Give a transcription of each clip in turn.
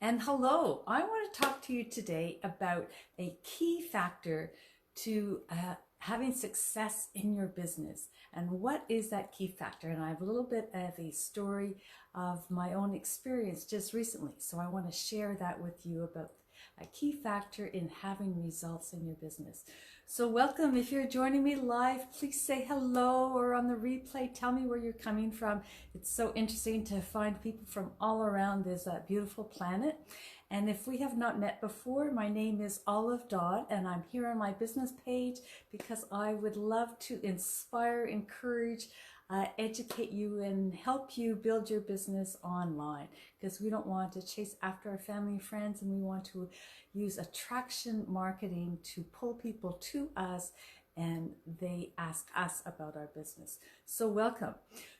And hello, I want to talk to you today about a key factor to having success in your business. And what is that key factor? And I have a little bit of a story of my own experience just recently. So I want to share that with you about a key factor in having results in your business. So welcome. If you're joining me live, please say hello, or on the replay, tell me where you're coming from. It's so interesting to find people from all around this beautiful planet. And if we have not met before, my name is Olive Dodd, and I'm here on my business page because I would love to inspire, encourage, educate you and help you build your business online, because we don't want to chase after our family and friends, and we want to use attraction marketing to pull people to us and they ask us about our business. So welcome.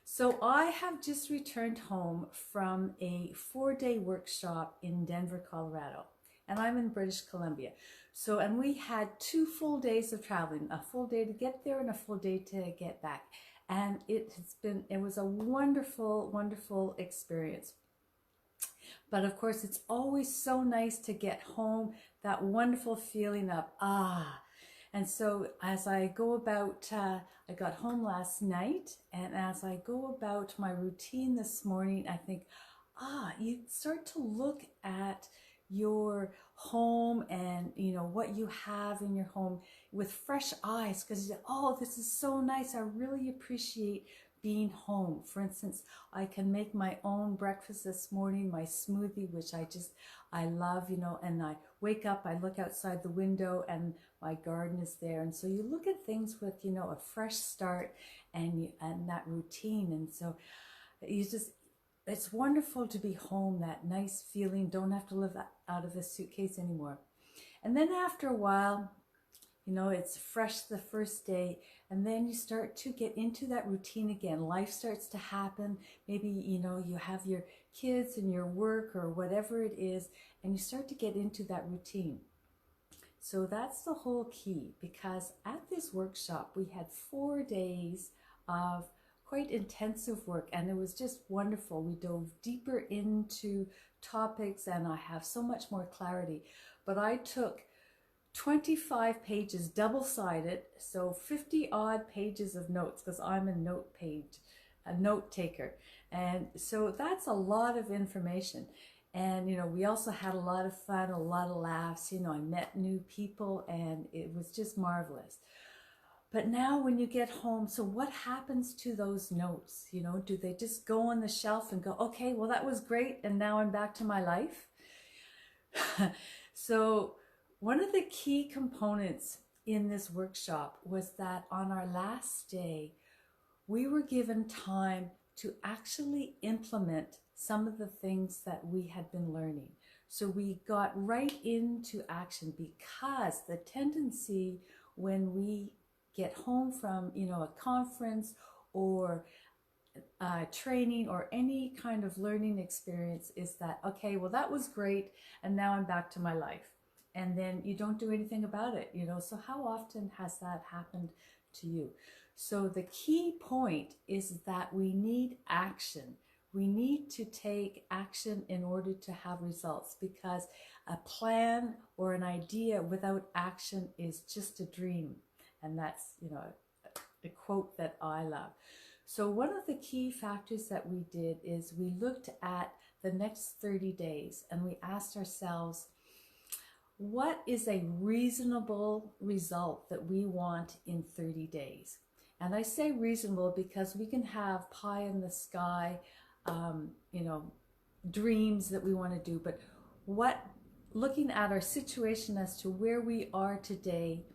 So I have just returned home from a 4-day workshop in Denver, Colorado, and I'm in British Columbia. So, and we had 2 full days of traveling, a full day to get there and a full day to get back. And it was a wonderful, wonderful experience. But of course, it's always so nice to get home, that wonderful feeling of, And so as I go about, I got home last night, and as I go about my routine this morning, I think, you start to look at your home and what you have in your home with fresh eyes, because this is so nice. I really appreciate being home. For instance, I can make my own breakfast this morning, my smoothie, which I love, and I wake up, I look outside the window and my garden is there. And so you look at things with, a fresh start and that routine. And so it's wonderful to be home, that nice feeling, don't have to live out of a suitcase anymore. And then after a while, it's fresh the first day, and then you start to get into that routine again. Life starts to happen. Maybe, you have your kids and your work or whatever it is, and you start to get into that routine. So that's the whole key, because at this workshop, we had 4 days of quite intensive work, and it was just wonderful. We dove deeper into topics, and I have so much more clarity. But I took 25 pages, double-sided, so 50 odd pages of notes, because I'm a note taker. And so that's a lot of information. And, we also had a lot of fun, a lot of laughs. I met new people, and it was just marvelous. But now when you get home, so what happens to those notes? Do they just go on the shelf and go, okay, well, that was great, and now I'm back to my life? So one of the key components in this workshop was that on our last day, we were given time to actually implement some of the things that we had been learning. So we got right into action, because the tendency when we get home from, a conference or training or any kind of learning experience is that, okay, well, that was great, and now I'm back to my life. And then you don't do anything about it, So how often has that happened to you? So the key point is that we need action. We need to take action in order to have results, because a plan or an idea without action is just a dream. And that's, a quote that I love. So one of the key factors that we did is we looked at the next 30 days, and we asked ourselves, what is a reasonable result that we want in 30 days? And I say reasonable because we can have pie in the sky, dreams that we want to do, but looking at our situation as to where we are today,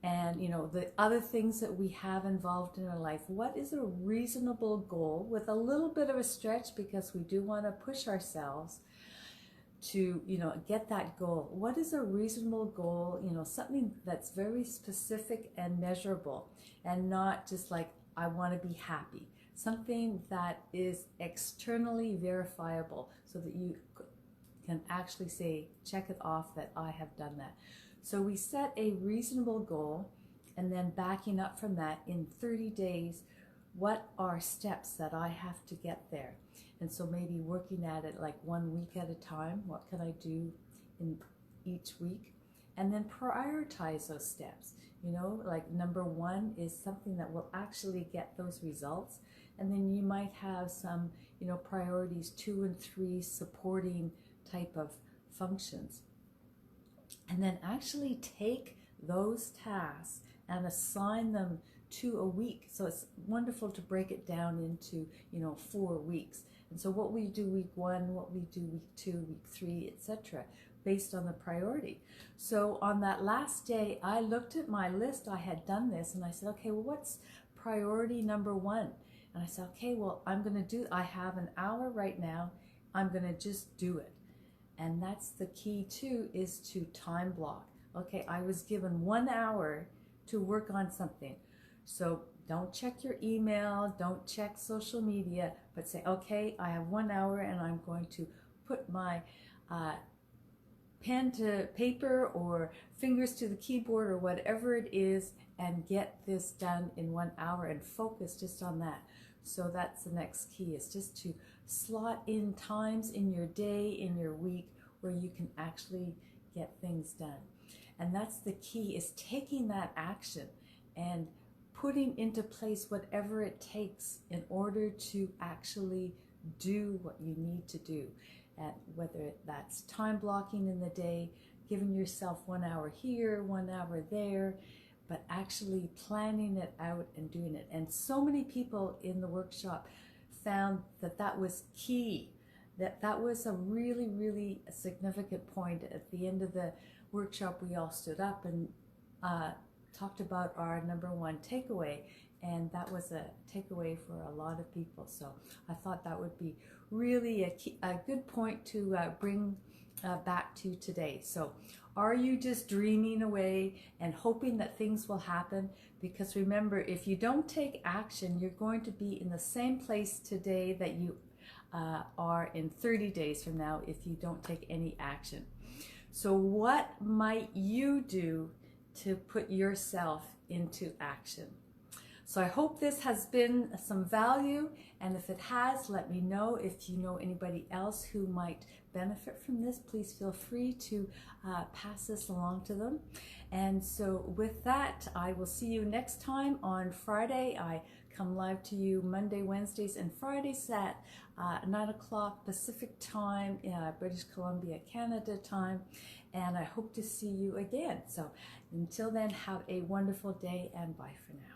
and the other things that we have involved in our life, what is a reasonable goal with a little bit of a stretch, because we do want to push ourselves to get that goal. What is a reasonable goal? Something that's very specific and measurable, and not just like, I want to be happy. Something that is externally verifiable, so that you can actually say, check it off, that I have done that. So we set a reasonable goal, and then backing up from that, in 30 days, what are steps that I have to get there? And so maybe working at it like 1 week at a time. What can I do in each week? And then prioritize those steps. You know, like number 1 is something that will actually get those results. And then you might have some, you know, priorities 2 and 3 supporting type of functions. And then actually take those tasks and assign them to a week. So it's wonderful to break it down into, you know, 4 weeks. And so what we do week 1, what we do week 2, week 3, etc., based on the priority. So on that last day, I looked at my list. I had done this and I said, okay, well, what's priority number 1? And I said, okay, well, I have an hour right now. I'm going to just do it. And that's the key too, is to time block. Okay, I was given 1 hour to work on something. So don't check your email, don't check social media, but say, okay, I have 1 hour and I'm going to put my pen to paper or fingers to the keyboard or whatever it is and get this done in 1 hour and focus just on that. So that's the next key, is just to slot in times in your day, in your week, where you can actually get things done. And that's the key, is taking that action and putting into place whatever it takes in order to actually do what you need to do. And whether that's time blocking in the day, giving yourself 1 hour here, 1 hour there, but actually planning it out and doing it. And so many people in the workshop found that that was key, that was a really, really significant point. At the end of the workshop, we all stood up and talked about our number 1 takeaway, and that was a takeaway for a lot of people. So I thought that would be really a good point to bring back to today. So are you just dreaming away and hoping that things will happen? Because remember, if you don't take action, you're going to be in the same place today that you are in 30 days from now if you don't take any action. So what might you do to put yourself into action? So I hope this has been some value, and if it has, let me know. If you know anybody else who might benefit from this, please feel free to pass this along to them. And so with that, I will see you next time on Friday. I come live to you Monday, Wednesdays, and Fridays at 9 o'clock Pacific time, British Columbia, Canada time. And I hope to see you again. So until then, have a wonderful day, and bye for now.